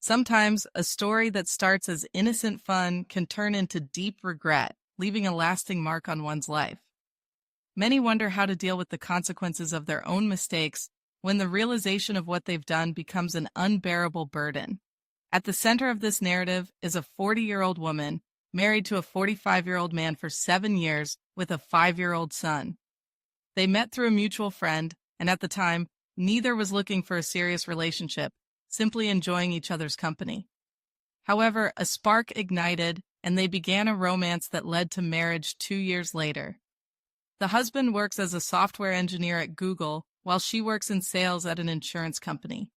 Sometimes a story that starts as innocent fun can turn into deep regret, leaving a lasting mark on one's life. Many wonder how to deal with the consequences of their own mistakes when the realization of what they've done becomes an unbearable burden. At the center of this narrative is a 40-year-old woman married to a 45-year-old man for 7 years with a 5-year-old son. They met through a mutual friend, and at the time, neither was looking for a serious relationship, simply enjoying each other's company. However, a spark ignited, and they began a romance that led to marriage 2 years later. The husband works as a software engineer at Google, while she works in sales at an insurance company.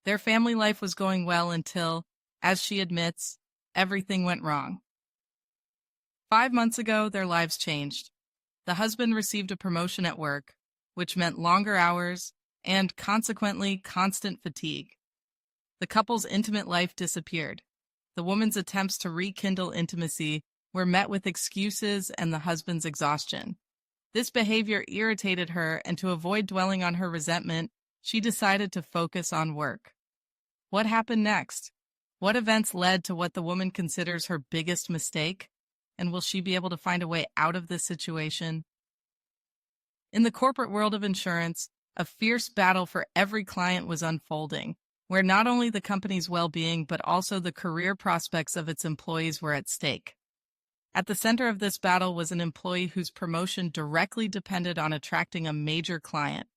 Their family life was going well until, as she admits, everything went wrong. 5 months ago, their lives changed. The husband received a promotion at work, which meant longer hours and, consequently, constant fatigue. The couple's intimate life disappeared. The woman's attempts to rekindle intimacy were met with excuses and the husband's exhaustion. This behavior irritated her, and to avoid dwelling on her resentment, she decided to focus on work. What happened next? What events led to what the woman considers her biggest mistake? And will she be able to find a way out of this situation? In the corporate world of insurance, a fierce battle for every client was unfolding, where not only the company's well-being but also the career prospects of its employees were at stake. At the center of this battle was an employee whose promotion directly depended on attracting a major client,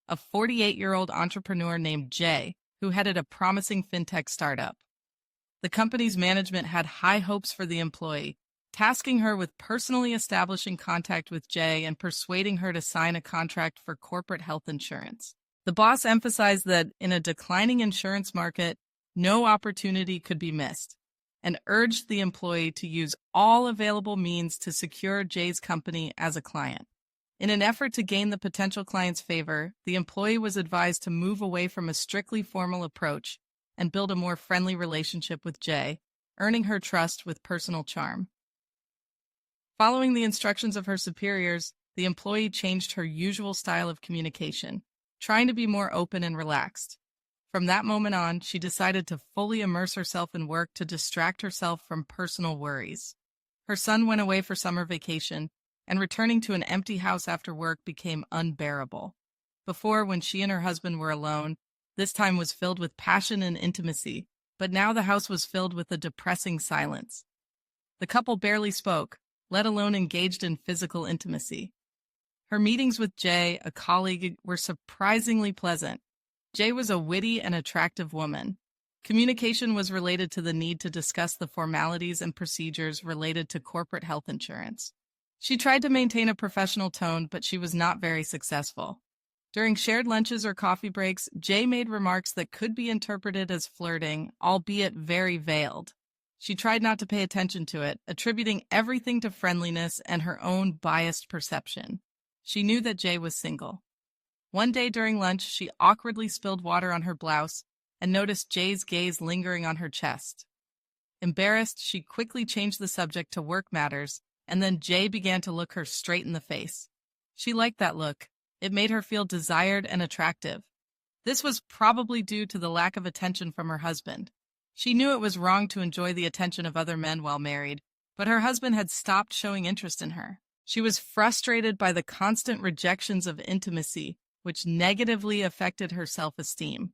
a 48-year-old entrepreneur named Jay, who headed a promising fintech startup. The company's management had high hopes for the employee, tasking her with personally establishing contact with Jay and persuading her to sign a contract for corporate health insurance. The boss emphasized that in a declining insurance market, no opportunity could be missed, and urged the employee to use all available means to secure Jay's company as a client. In an effort to gain the potential client's favor, the employee was advised to move away from a strictly formal approach and build a more friendly relationship with Jay, earning her trust with personal charm. Following the instructions of her superiors, the employee changed her usual style of communication, trying to be more open and relaxed. From that moment on, she decided to fully immerse herself in work to distract herself from personal worries. Her son went away for summer vacation, and returning to an empty house after work became unbearable. Before, when she and her husband were alone, this time was filled with passion and intimacy, but now the house was filled with a depressing silence. The couple barely spoke, let alone engaged in physical intimacy. Her meetings with Jay, a colleague, were surprisingly pleasant. Jay was a witty and attractive woman. Communication was related to the need to discuss the formalities and procedures related to corporate health insurance. She tried to maintain a professional tone, but she was not very successful. During shared lunches or coffee breaks, Jay made remarks that could be interpreted as flirting, albeit very veiled. She tried not to pay attention to it, attributing everything to friendliness and her own biased perception. She knew that Jay was single. One day during lunch, she awkwardly spilled water on her blouse and noticed Jay's gaze lingering on her chest. Embarrassed, she quickly changed the subject to work matters, and then Jay began to look her straight in the face. She liked that look. It made her feel desired and attractive. This was probably due to the lack of attention from her husband. She knew it was wrong to enjoy the attention of other men while married, but her husband had stopped showing interest in her. She was frustrated by the constant rejections of intimacy, which negatively affected her self-esteem.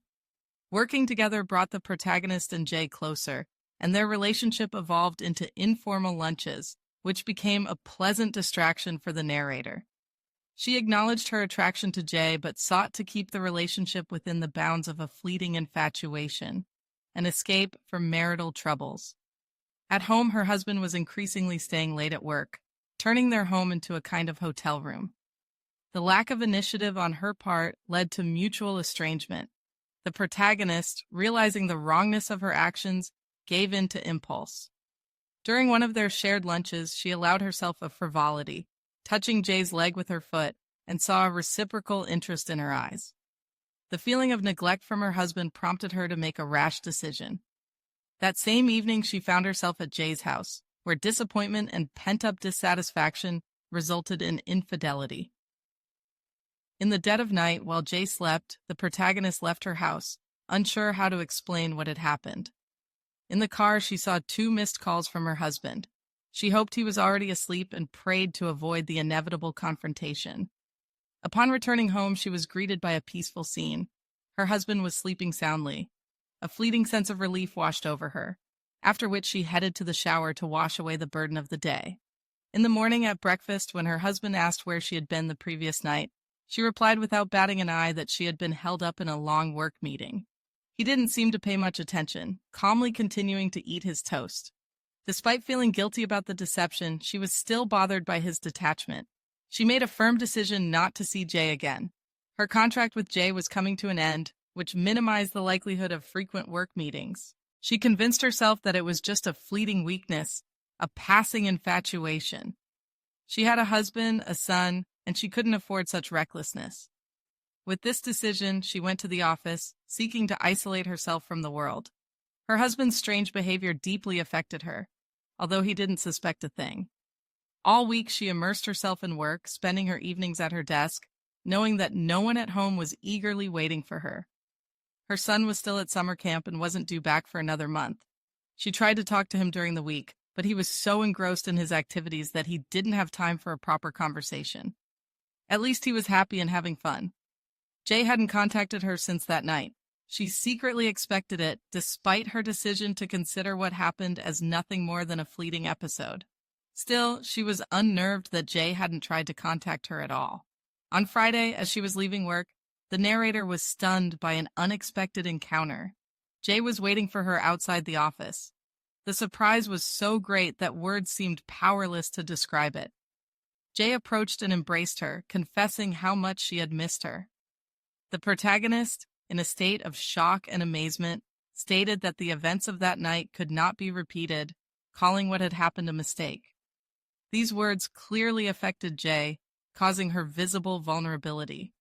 Working together brought the protagonist and Jay closer, and their relationship evolved into informal lunches, which became a pleasant distraction for the narrator. She acknowledged her attraction to Jay, but sought to keep the relationship within the bounds of a fleeting infatuation, an escape from marital troubles. At home, her husband was increasingly staying late at work, turning their home into a kind of hotel room. The lack of initiative on her part led to mutual estrangement. The protagonist, realizing the wrongness of her actions, gave in to impulse. During one of their shared lunches, she allowed herself a frivolity, touching Jay's leg with her foot, and saw a reciprocal interest in her eyes. The feeling of neglect from her husband prompted her to make a rash decision. That same evening, she found herself at Jay's house, where disappointment and pent-up dissatisfaction resulted in infidelity. In the dead of night, while Jay slept, the protagonist left her house, unsure how to explain what had happened. In the car, she saw 2 missed calls from her husband. She hoped he was already asleep and prayed to avoid the inevitable confrontation. Upon returning home, she was greeted by a peaceful scene. Her husband was sleeping soundly. A fleeting sense of relief washed over her, after which she headed to the shower to wash away the burden of the day. In the morning at breakfast, when her husband asked where she had been the previous night, she replied without batting an eye that she had been held up in a long work meeting. He didn't seem to pay much attention, calmly continuing to eat his toast. Despite feeling guilty about the deception, she was still bothered by his detachment. She made a firm decision not to see Jay again. Her contract with Jay was coming to an end, which minimized the likelihood of frequent work meetings. She convinced herself that it was just a fleeting weakness, a passing infatuation. She had a husband, a son, and she couldn't afford such recklessness. With this decision, she went to the office, seeking to isolate herself from the world. Her husband's strange behavior deeply affected her, although he didn't suspect a thing. All week, she immersed herself in work, spending her evenings at her desk, knowing that no one at home was eagerly waiting for her. Her son was still at summer camp and wasn't due back for another month. She tried to talk to him during the week, but he was so engrossed in his activities that he didn't have time for a proper conversation. At least he was happy and having fun. Jay hadn't contacted her since that night. She secretly expected it, despite her decision to consider what happened as nothing more than a fleeting episode. Still, she was unnerved that Jay hadn't tried to contact her at all. On Friday, as she was leaving work, the narrator was stunned by an unexpected encounter. Jay was waiting for her outside the office. The surprise was so great that words seemed powerless to describe it. Jay approached and embraced her, confessing how much she had missed her. The protagonist, in a state of shock and amazement, stated that the events of that night could not be repeated, calling what had happened a mistake. These words clearly affected Jay, causing her visible vulnerability.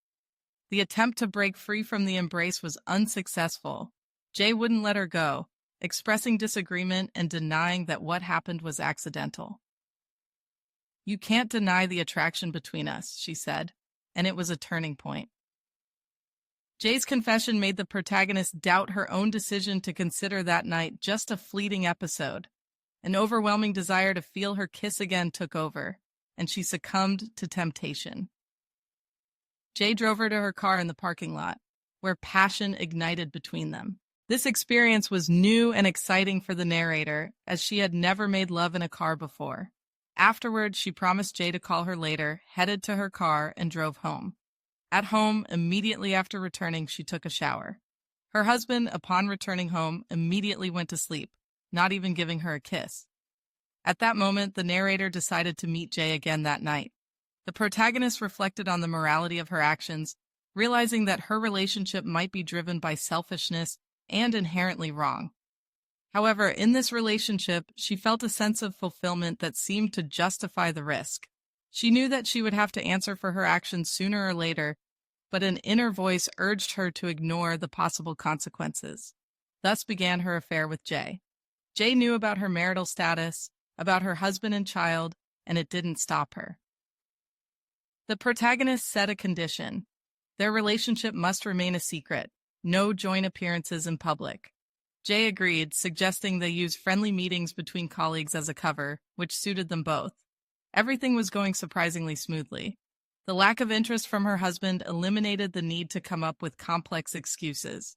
The attempt to break free from the embrace was unsuccessful. Jay wouldn't let her go, expressing disagreement and denying that what happened was accidental. "You can't deny the attraction between us," she said, and it was a turning point. Jay's confession made the protagonist doubt her own decision to consider that night just a fleeting episode. An overwhelming desire to feel her kiss again took over, and she succumbed to temptation. Jay drove her to her car in the parking lot, where passion ignited between them. This experience was new and exciting for the narrator, as she had never made love in a car before. Afterwards, she promised Jay to call her later, headed to her car, and drove home. At home, immediately after returning, she took a shower. Her husband, upon returning home, immediately went to sleep, not even giving her a kiss. At that moment, the narrator decided to meet Jay again that night. The protagonist reflected on the morality of her actions, realizing that her relationship might be driven by selfishness and inherently wrong. However, in this relationship, she felt a sense of fulfillment that seemed to justify the risk. She knew that she would have to answer for her actions sooner or later, but an inner voice urged her to ignore the possible consequences. Thus began her affair with Jay. Jay knew about her marital status, about her husband and child, and it didn't stop her. The protagonist set a condition. Their relationship must remain a secret, no joint appearances in public. Jay agreed, suggesting they use friendly meetings between colleagues as a cover, which suited them both. Everything was going surprisingly smoothly. The lack of interest from her husband eliminated the need to come up with complex excuses.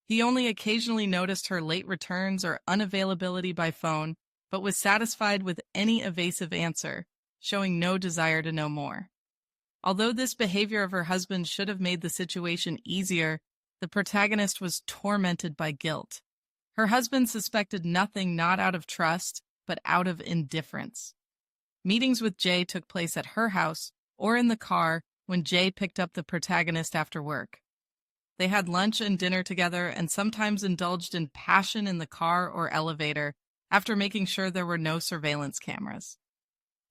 He only occasionally noticed her late returns or unavailability by phone, but was satisfied with any evasive answer, showing no desire to know more. Although this behavior of her husband should have made the situation easier, the protagonist was tormented by guilt. Her husband suspected nothing not out of trust, but out of indifference. Meetings with Jay took place at her house or in the car when Jay picked up the protagonist after work. They had lunch and dinner together and sometimes indulged in passion in the car or elevator after making sure there were no surveillance cameras.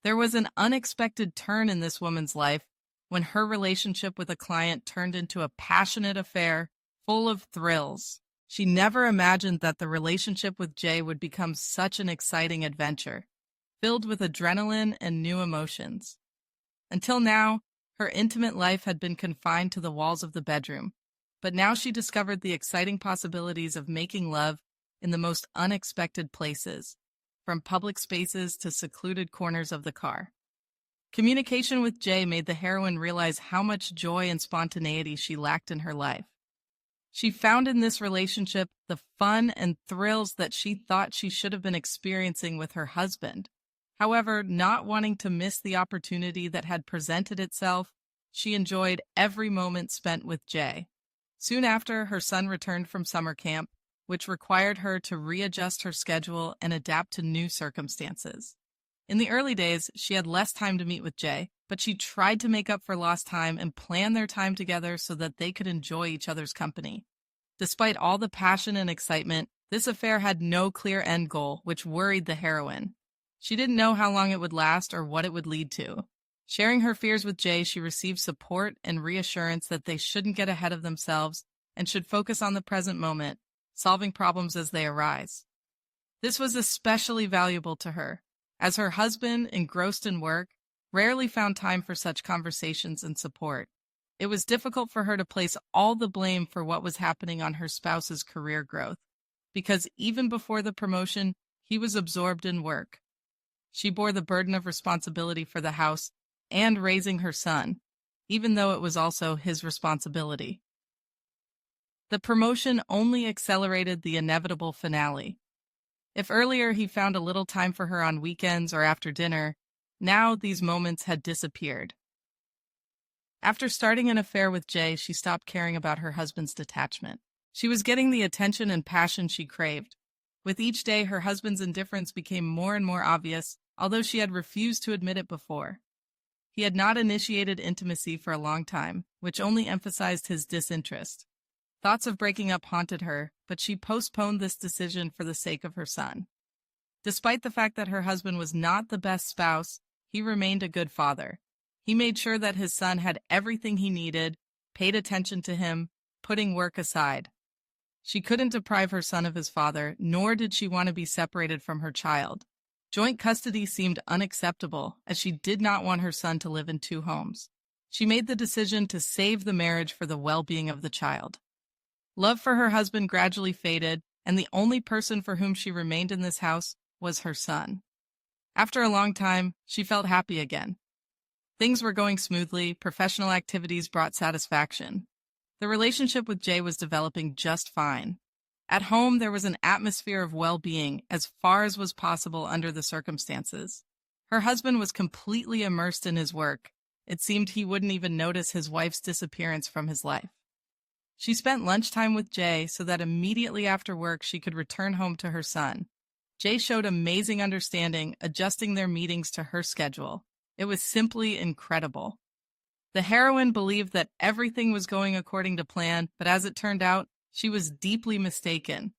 There was an unexpected turn in this woman's life when her relationship with a client turned into a passionate affair full of thrills. She never imagined that the relationship with Jay would become such an exciting adventure, filled with adrenaline and new emotions. Until now, her intimate life had been confined to the walls of the bedroom, but now she discovered the exciting possibilities of making love in the most unexpected places, from public spaces to secluded corners of the car. Communication with Jay made the heroine realize how much joy and spontaneity she lacked in her life. She found in this relationship the fun and thrills that she thought she should have been experiencing with her husband. However, not wanting to miss the opportunity that had presented itself, she enjoyed every moment spent with Jay. Soon after, her son returned from summer camp, which required her to readjust her schedule and adapt to new circumstances. In the early days, she had less time to meet with Jay, but she tried to make up for lost time and plan their time together so that they could enjoy each other's company. Despite all the passion and excitement, this affair had no clear end goal, which worried the heroine. She didn't know how long it would last or what it would lead to. Sharing her fears with Jay, she received support and reassurance that they shouldn't get ahead of themselves and should focus on the present moment, solving problems as they arise. This was especially valuable to her, as her husband, engrossed in work, rarely found time for such conversations and support. It was difficult for her to place all the blame for what was happening on her spouse's career growth, because even before the promotion, he was absorbed in work. She bore the burden of responsibility for the house and raising her son, even though it was also his responsibility. The promotion only accelerated the inevitable finale. If earlier he found a little time for her on weekends or after dinner, now these moments had disappeared. After starting an affair with Jay, she stopped caring about her husband's detachment. She was getting the attention and passion she craved. With each day, her husband's indifference became more and more obvious, although she had refused to admit it before. He had not initiated intimacy for a long time, which only emphasized his disinterest. Thoughts of breaking up haunted her, but she postponed this decision for the sake of her son. Despite the fact that her husband was not the best spouse, he remained a good father. He made sure that his son had everything he needed, paid attention to him, putting work aside. She couldn't deprive her son of his father, nor did she want to be separated from her child. Joint custody seemed unacceptable, as she did not want her son to live in two homes. She made the decision to save the marriage for the well-being of the child. Love for her husband gradually faded, and the only person for whom she remained in this house was her son. After a long time, she felt happy again. Things were going smoothly, professional activities brought satisfaction. The relationship with Jay was developing just fine. At home, there was an atmosphere of well-being as far as was possible under the circumstances. Her husband was completely immersed in his work. It seemed he wouldn't even notice his wife's disappearance from his life. She spent lunchtime with Jay so that immediately after work she could return home to her son. Jay showed amazing understanding, adjusting their meetings to her schedule. It was simply incredible. The heroine believed that everything was going according to plan, but as it turned out, she was deeply mistaken.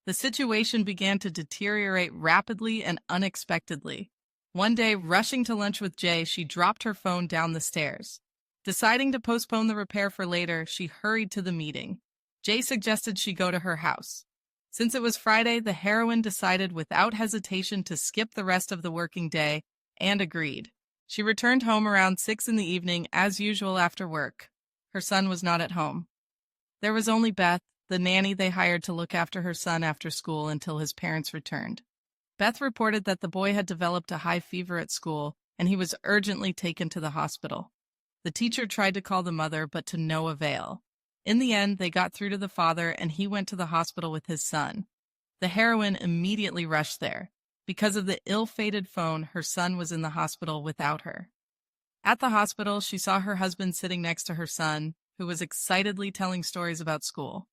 The situation began to deteriorate rapidly and unexpectedly. One day, rushing to lunch with Jay, she dropped her phone down the stairs. Deciding to postpone the repair for later, she hurried to the meeting. Jay suggested she go to her house. Since it was Friday, the heroine decided without hesitation to skip the rest of the working day and agreed. She returned home around 6 in the evening, as usual after work. Her son was not at home. There was only Beth, the nanny they hired to look after her son after school until his parents returned. Beth reported that the boy had developed a high fever at school, and he was urgently taken to the hospital. The teacher tried to call the mother, but to no avail. In the end, they got through to the father, and he went to the hospital with his son. The heroine immediately rushed there. Because of the ill-fated phone, her son was in the hospital without her. At the hospital, she saw her husband sitting next to her son, who was excitedly telling stories about school.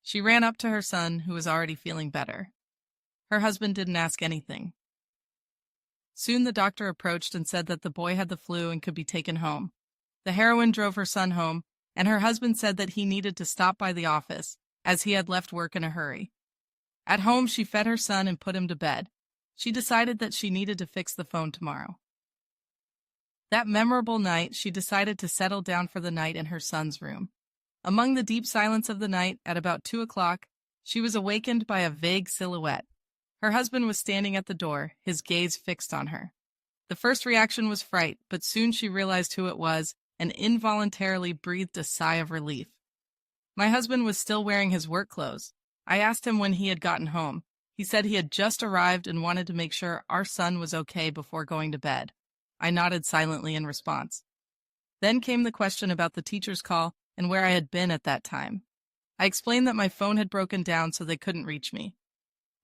She ran up to her son, who was already feeling better. Her husband didn't ask anything. Soon the doctor approached and said that the boy had the flu and could be taken home. The heroine drove her son home, and her husband said that he needed to stop by the office, as he had left work in a hurry. At home, she fed her son and put him to bed. She decided that she needed to fix the phone tomorrow. That memorable night, she decided to settle down for the night in her son's room. Among the deep silence of the night, at about 2 o'clock, she was awakened by a vague silhouette. Her husband was standing at the door, his gaze fixed on her. The first reaction was fright, but soon she realized who it was and involuntarily breathed a sigh of relief. My husband was still wearing his work clothes. I asked him when he had gotten home. He said he had just arrived and wanted to make sure our son was okay before going to bed. I nodded silently in response. Then came the question about the teacher's call and where I had been at that time. I explained that my phone had broken down so they couldn't reach me.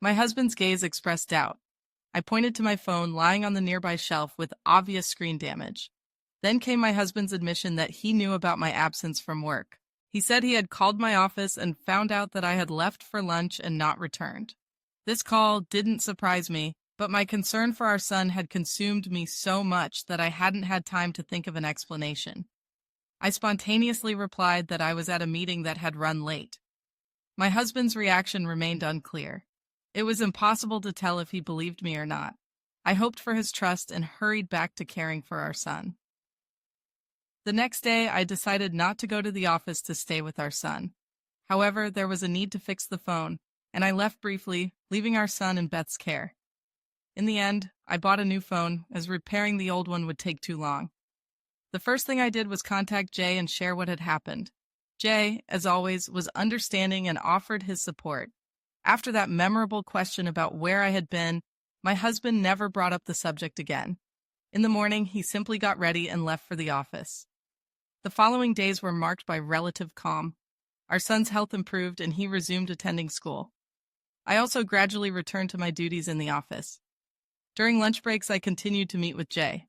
My husband's gaze expressed doubt. I pointed to my phone lying on the nearby shelf with obvious screen damage. Then came my husband's admission that he knew about my absence from work. He said he had called my office and found out that I had left for lunch and not returned. This call didn't surprise me, but my concern for our son had consumed me so much that I hadn't had time to think of an explanation. I spontaneously replied that I was at a meeting that had run late. My husband's reaction remained unclear. It was impossible to tell if he believed me or not. I hoped for his trust and hurried back to caring for our son. The next day, I decided not to go to the office to stay with our son. However, there was a need to fix the phone, and I left briefly, leaving our son in Beth's care. In the end, I bought a new phone, as repairing the old one would take too long. The first thing I did was contact Jay and share what had happened. Jay, as always, was understanding and offered his support. After that memorable question about where I had been, my husband never brought up the subject again. In the morning, he simply got ready and left for the office. The following days were marked by relative calm. Our son's health improved and he resumed attending school. I also gradually returned to my duties in the office. During lunch breaks, I continued to meet with Jay.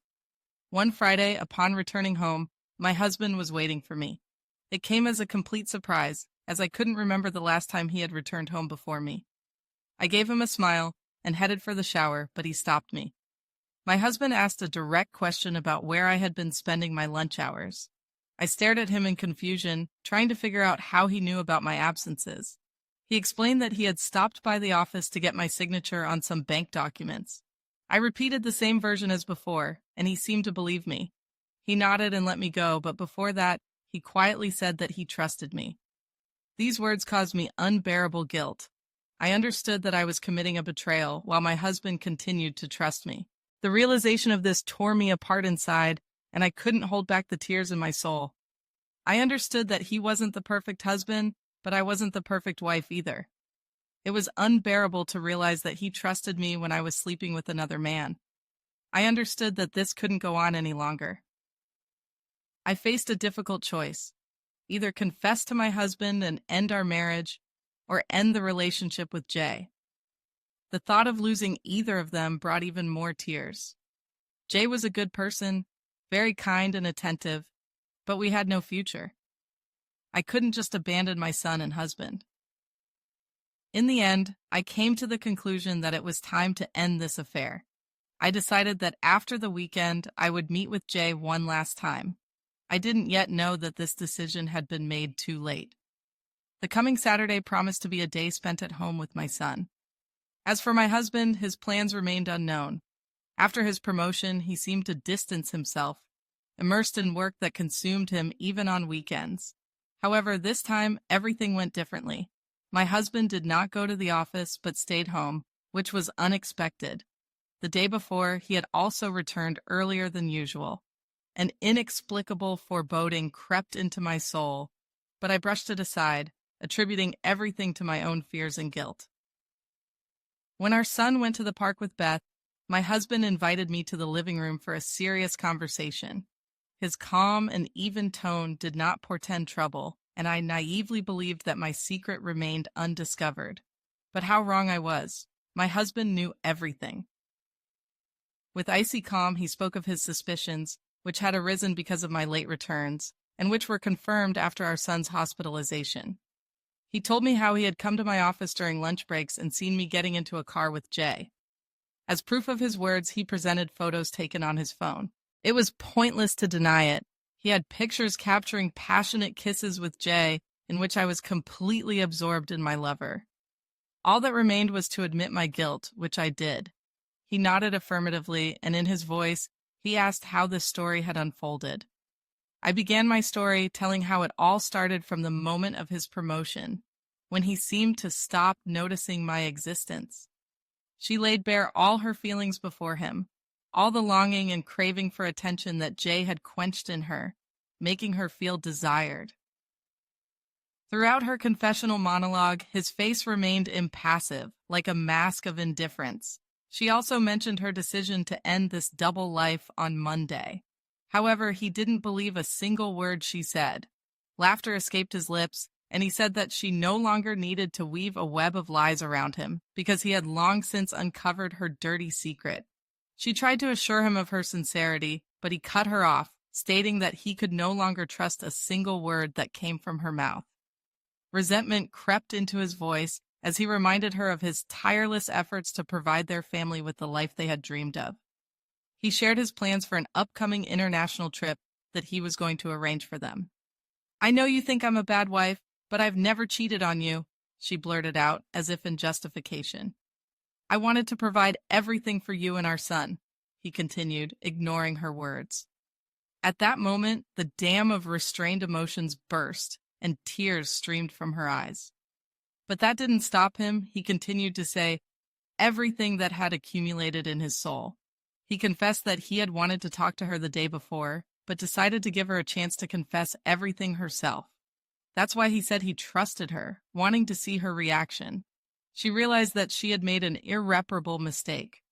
One Friday, upon returning home, my husband was waiting for me. It came as a complete surprise, as I couldn't remember the last time he had returned home before me. I gave him a smile and headed for the shower, but he stopped me. My husband asked a direct question about where I had been spending my lunch hours. I stared at him in confusion, trying to figure out how he knew about my absences. He explained that he had stopped by the office to get my signature on some bank documents. I repeated the same version as before, and he seemed to believe me. He nodded and let me go, but before that, he quietly said that he trusted me. These words caused me unbearable guilt. I understood that I was committing a betrayal while my husband continued to trust me. The realization of this tore me apart inside, and I couldn't hold back the tears in my soul. I understood that he wasn't the perfect husband, but I wasn't the perfect wife either. It was unbearable to realize that he trusted me when I was sleeping with another man. I understood that this couldn't go on any longer. I faced a difficult choice: either confess to my husband and end our marriage, or end the relationship with Jay. The thought of losing either of them brought even more tears. Jay was a good person, very kind and attentive, but we had no future. I couldn't just abandon my son and husband. In the end, I came to the conclusion that it was time to end this affair. I decided that after the weekend, I would meet with Jay one last time. I didn't yet know that this decision had been made too late. The coming Saturday promised to be a day spent at home with my son. As for my husband, his plans remained unknown. After his promotion, he seemed to distance himself, immersed in work that consumed him even on weekends. However, this time, everything went differently. My husband did not go to the office but stayed home, which was unexpected. The day before, he had also returned earlier than usual. An inexplicable foreboding crept into my soul, but I brushed it aside, attributing everything to my own fears and guilt. When our son went to the park with Beth, my husband invited me to the living room for a serious conversation. His calm and even tone did not portend trouble, and I naively believed that my secret remained undiscovered. But how wrong I was. My husband knew everything. With icy calm, he spoke of his suspicions, which had arisen because of my late returns, and which were confirmed after our son's hospitalization. He told me how he had come to my office during lunch breaks and seen me getting into a car with Jay. As proof of his words, he presented photos taken on his phone. It was pointless to deny it. He had pictures capturing passionate kisses with Jay, in which I was completely absorbed in my lover. All that remained was to admit my guilt, which I did. He nodded affirmatively, and in his voice, he asked how this story had unfolded. I began my story telling how it all started from the moment of his promotion, when he seemed to stop noticing my existence. She laid bare all her feelings before him, all the longing and craving for attention that Jay had quenched in her, making her feel desired. Throughout her confessional monologue, his face remained impassive, like a mask of indifference. She also mentioned her decision to end this double life on Monday. However, he didn't believe a single word she said. Laughter escaped his lips, and he said that she no longer needed to weave a web of lies around him, because he had long since uncovered her dirty secret. She tried to assure him of her sincerity, but he cut her off, stating that he could no longer trust a single word that came from her mouth. Resentment crept into his voice as he reminded her of his tireless efforts to provide their family with the life they had dreamed of. He shared his plans for an upcoming international trip that he was going to arrange for them. "I know you think I'm a bad wife, but I've never cheated on you," she blurted out, as if in justification. "I wanted to provide everything for you and our son," he continued, ignoring her words. At that moment, the dam of restrained emotions burst, and tears streamed from her eyes. But that didn't stop him. He continued to say everything that had accumulated in his soul. He confessed that he had wanted to talk to her the day before, but decided to give her a chance to confess everything herself. That's why he said he trusted her, wanting to see her reaction. She realized that she had made an irreparable mistake.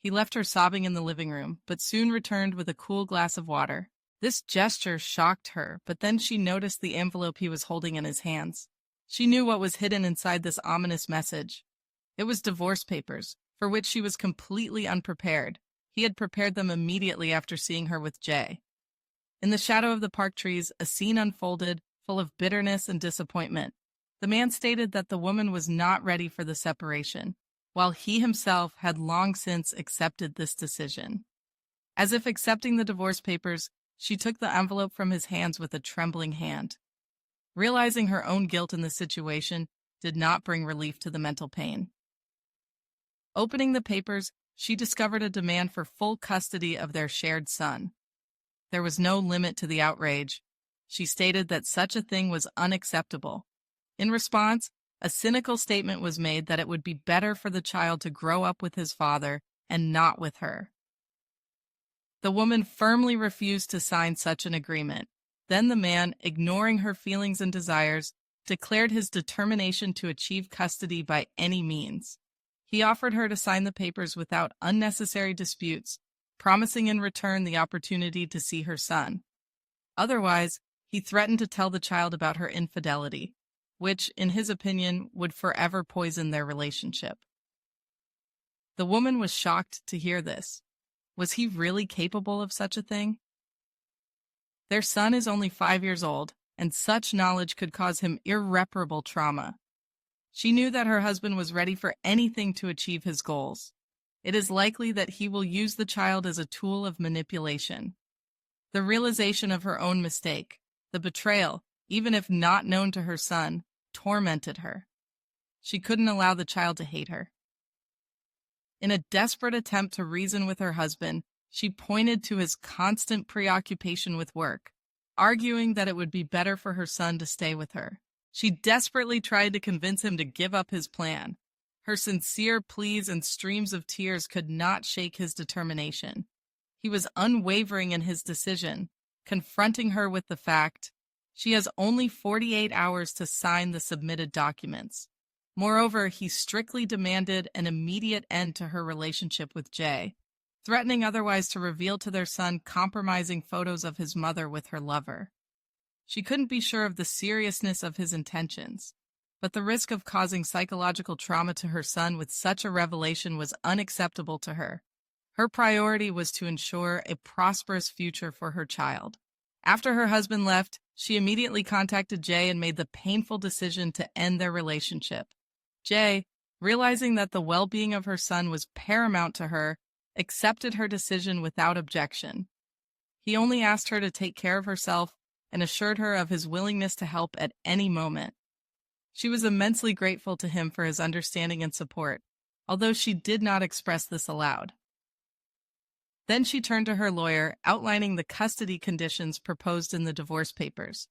He left her sobbing in the living room, but soon returned with a cool glass of water. This gesture shocked her, but then she noticed the envelope he was holding in his hands. She knew what was hidden inside this ominous message. It was divorce papers, for which she was completely unprepared. He had prepared them immediately after seeing her with Jay. In the shadow of the park trees, a scene unfolded, full of bitterness and disappointment. The man stated that the woman was not ready for the separation, while he himself had long since accepted this decision. As if accepting the divorce papers, she took the envelope from his hands with a trembling hand. Realizing her own guilt in the situation did not bring relief to the mental pain. Opening the papers, she discovered a demand for full custody of their shared son. There was no limit to the outrage. She stated that such a thing was unacceptable. In response, a cynical statement was made that it would be better for the child to grow up with his father and not with her. The woman firmly refused to sign such an agreement. Then the man, ignoring her feelings and desires, declared his determination to achieve custody by any means. He offered her to sign the papers without unnecessary disputes, promising in return the opportunity to see her son. Otherwise, he threatened to tell the child about her infidelity, which, in his opinion, would forever poison their relationship. The woman was shocked to hear this. Was he really capable of such a thing? Their son is only 5 years old, and such knowledge could cause him irreparable trauma. She knew that her husband was ready for anything to achieve his goals. It is likely that he will use the child as a tool of manipulation. The realization of her own mistake, the betrayal, even if not known to her son, tormented her. She couldn't allow the child to hate her. In a desperate attempt to reason with her husband, she pointed to his constant preoccupation with work, arguing that it would be better for her son to stay with her. She desperately tried to convince him to give up his plan. Her sincere pleas and streams of tears could not shake his determination. He was unwavering in his decision, confronting her with the fact she has only 48 hours to sign the submitted documents. Moreover, he strictly demanded an immediate end to her relationship with Jay, threatening otherwise to reveal to their son compromising photos of his mother with her lover. She couldn't be sure of the seriousness of his intentions, but the risk of causing psychological trauma to her son with such a revelation was unacceptable to her. Her priority was to ensure a prosperous future for her child. After her husband left, she immediately contacted Jay and made the painful decision to end their relationship. Jay, realizing that the well-being of her son was paramount to her, accepted her decision without objection. He only asked her to take care of herself and assured her of his willingness to help at any moment. She was immensely grateful to him for his understanding and support, although she did not express this aloud. Then she turned to her lawyer, outlining the custody conditions proposed in the divorce papers.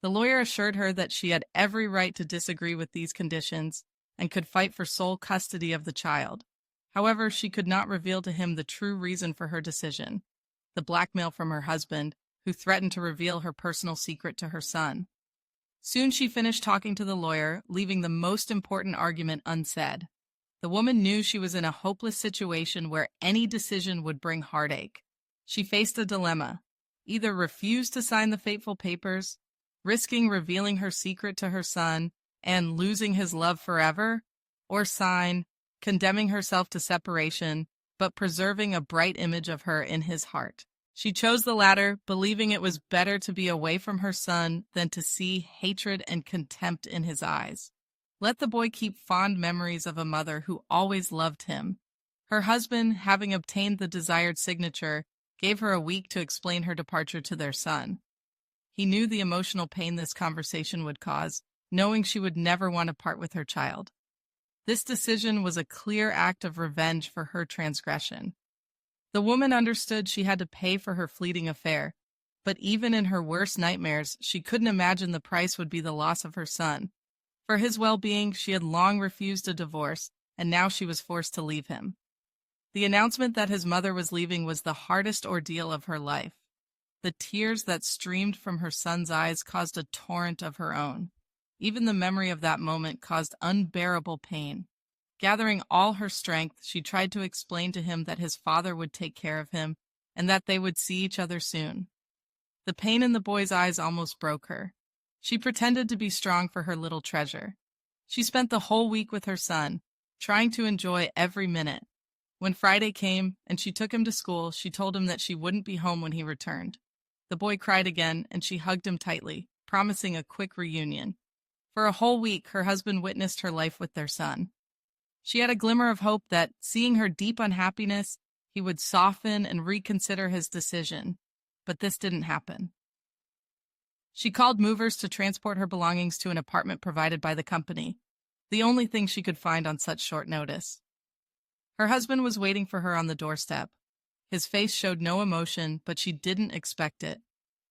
The lawyer assured her that she had every right to disagree with these conditions and could fight for sole custody of the child. However, she could not reveal to him the true reason for her decision, the blackmail from her husband, who threatened to reveal her personal secret to her son. Soon she finished talking to the lawyer, leaving the most important argument unsaid. The woman knew she was in a hopeless situation where any decision would bring heartache. She faced a dilemma: either refuse to sign the fateful papers, risking revealing her secret to her son and losing his love forever, or sign, condemning herself to separation, but preserving a bright image of her in his heart. She chose the latter, believing it was better to be away from her son than to see hatred and contempt in his eyes. Let the boy keep fond memories of a mother who always loved him. Her husband, having obtained the desired signature, gave her a week to explain her departure to their son. He knew the emotional pain this conversation would cause, knowing she would never want to part with her child. This decision was a clear act of revenge for her transgression. The woman understood she had to pay for her fleeting affair, but even in her worst nightmares, she couldn't imagine the price would be the loss of her son. For his well-being, she had long refused a divorce, and now she was forced to leave him. The announcement that his mother was leaving was the hardest ordeal of her life. The tears that streamed from her son's eyes caused a torrent of her own. Even the memory of that moment caused unbearable pain. Gathering all her strength, she tried to explain to him that his father would take care of him and that they would see each other soon. The pain in the boy's eyes almost broke her. She pretended to be strong for her little treasure. She spent the whole week with her son, trying to enjoy every minute. When Friday came and she took him to school, she told him that she wouldn't be home when he returned. The boy cried again, and she hugged him tightly, promising a quick reunion. For a whole week, her husband witnessed her life with their son. She had a glimmer of hope that, seeing her deep unhappiness, he would soften and reconsider his decision. But this didn't happen. She called movers to transport her belongings to an apartment provided by the company, the only thing she could find on such short notice. Her husband was waiting for her on the doorstep. His face showed no emotion, but she didn't expect it.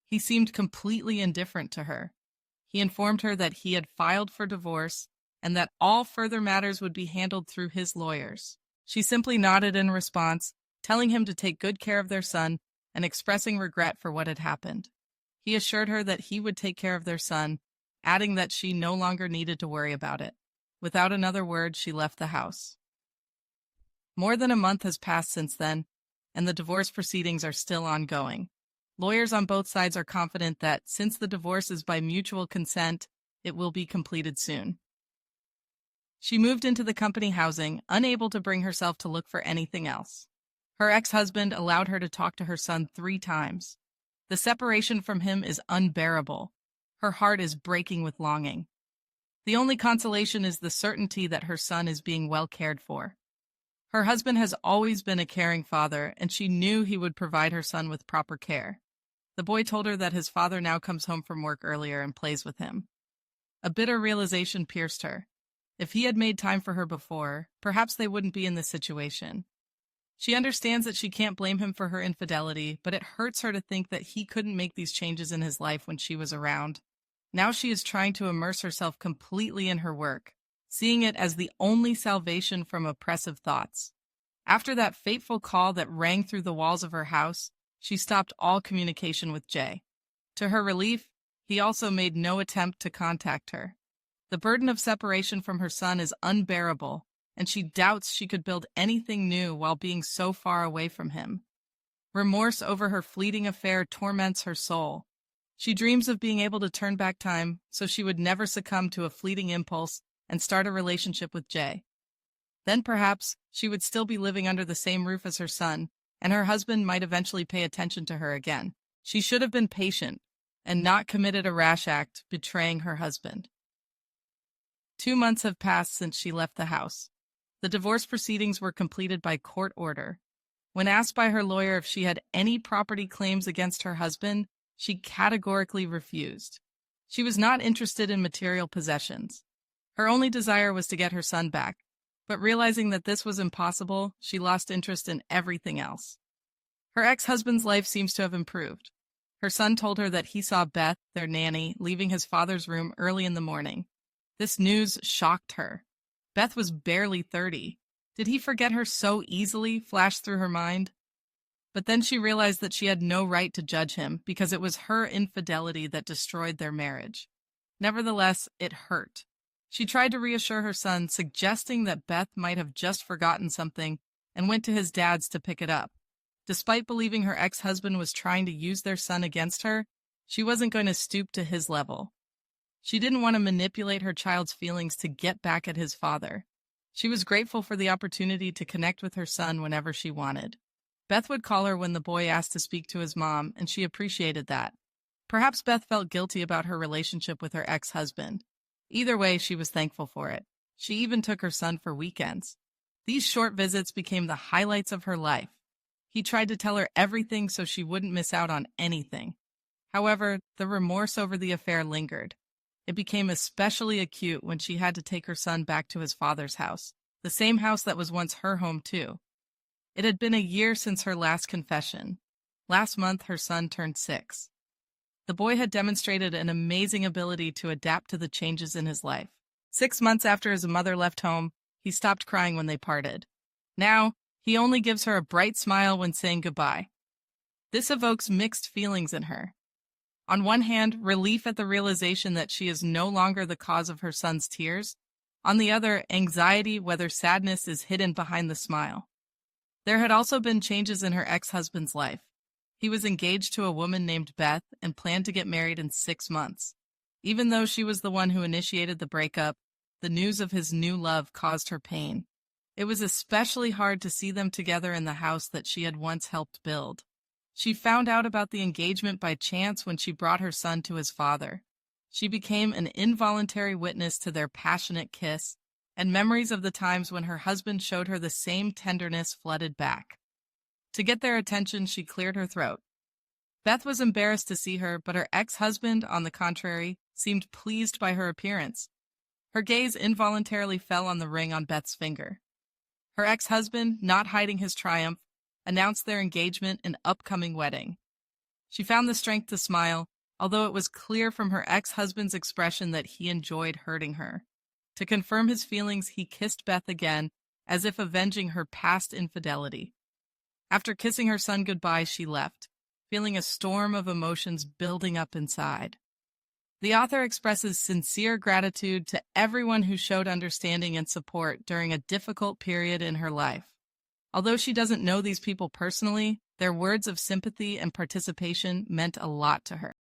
He seemed completely indifferent to her. He informed her that he had filed for divorce and that all further matters would be handled through his lawyers. She simply nodded in response, telling him to take good care of their son and expressing regret for what had happened. He assured her that he would take care of their son, adding that she no longer needed to worry about it. Without another word, she left the house. More than a month has passed since then, and the divorce proceedings are still ongoing. Lawyers on both sides are confident that, since the divorce is by mutual consent, it will be completed soon. She moved into the company housing, unable to bring herself to look for anything else. Her ex-husband allowed her to talk to her son 3 times. The separation from him is unbearable. Her heart is breaking with longing. The only consolation is the certainty that her son is being well cared for. Her husband has always been a caring father, and she knew he would provide her son with proper care. The boy told her that his father now comes home from work earlier and plays with him. A bitter realization pierced her. If he had made time for her before, perhaps they wouldn't be in this situation. She understands that she can't blame him for her infidelity, but it hurts her to think that he couldn't make these changes in his life when she was around. Now she is trying to immerse herself completely in her work, seeing it as the only salvation from oppressive thoughts. After that fateful call that rang through the walls of her house, she stopped all communication with Jay. To her relief, he also made no attempt to contact her. The burden of separation from her son is unbearable, and she doubts she could build anything new while being so far away from him. Remorse over her fleeting affair torments her soul. She dreams of being able to turn back time so she would never succumb to a fleeting impulse and start a relationship with Jay. Then perhaps she would still be living under the same roof as her son, and her husband might eventually pay attention to her again. She should have been patient and not committed a rash act, betraying her husband. 2 months have passed since she left the house. The divorce proceedings were completed by court order. When asked by her lawyer if she had any property claims against her husband, she categorically refused. She was not interested in material possessions. Her only desire was to get her son back, but realizing that this was impossible, she lost interest in everything else. Her ex-husband's life seems to have improved. Her son told her that he saw Beth, their nanny, leaving his father's room early in the morning. This news shocked her. Beth was barely 30. Did he forget her so easily, flashed through her mind? But then she realized that she had no right to judge him because it was her infidelity that destroyed their marriage. Nevertheless, it hurt. She tried to reassure her son, suggesting that Beth might have just forgotten something, and went to his dad's to pick it up. Despite believing her ex-husband was trying to use their son against her, she wasn't going to stoop to his level. She didn't want to manipulate her child's feelings to get back at his father. She was grateful for the opportunity to connect with her son whenever she wanted. Beth would call her when the boy asked to speak to his mom, and she appreciated that. Perhaps Beth felt guilty about her relationship with her ex-husband. Either way, she was thankful for it. She even took her son for weekends. These short visits became the highlights of her life. He tried to tell her everything so she wouldn't miss out on anything. However, the remorse over the affair lingered. It became especially acute when she had to take her son back to his father's house, the same house that was once her home too. It had been a year since her last confession. Last month, her son turned 6. The boy had demonstrated an amazing ability to adapt to the changes in his life. 6 months after his mother left home, he stopped crying when they parted. Now, he only gives her a bright smile when saying goodbye. This evokes mixed feelings in her. On one hand, relief at the realization that she is no longer the cause of her son's tears. On the other, anxiety whether sadness is hidden behind the smile. There had also been changes in her ex-husband's life. He was engaged to a woman named Beth and planned to get married in 6 months. Even though she was the one who initiated the breakup, the news of his new love caused her pain. It was especially hard to see them together in the house that she had once helped build. She found out about the engagement by chance when she brought her son to his father. She became an involuntary witness to their passionate kiss, and memories of the times when her husband showed her the same tenderness flooded back. To get their attention, she cleared her throat. Beth was embarrassed to see her, but her ex-husband, on the contrary, seemed pleased by her appearance. Her gaze involuntarily fell on the ring on Beth's finger. Her ex-husband, not hiding his triumph, announced their engagement and upcoming wedding. She found the strength to smile, although it was clear from her ex-husband's expression that he enjoyed hurting her. To confirm his feelings, he kissed Beth again, as if avenging her past infidelity. After kissing her son goodbye, she left, feeling a storm of emotions building up inside. The author expresses sincere gratitude to everyone who showed understanding and support during a difficult period in her life. Although she doesn't know these people personally, their words of sympathy and participation meant a lot to her.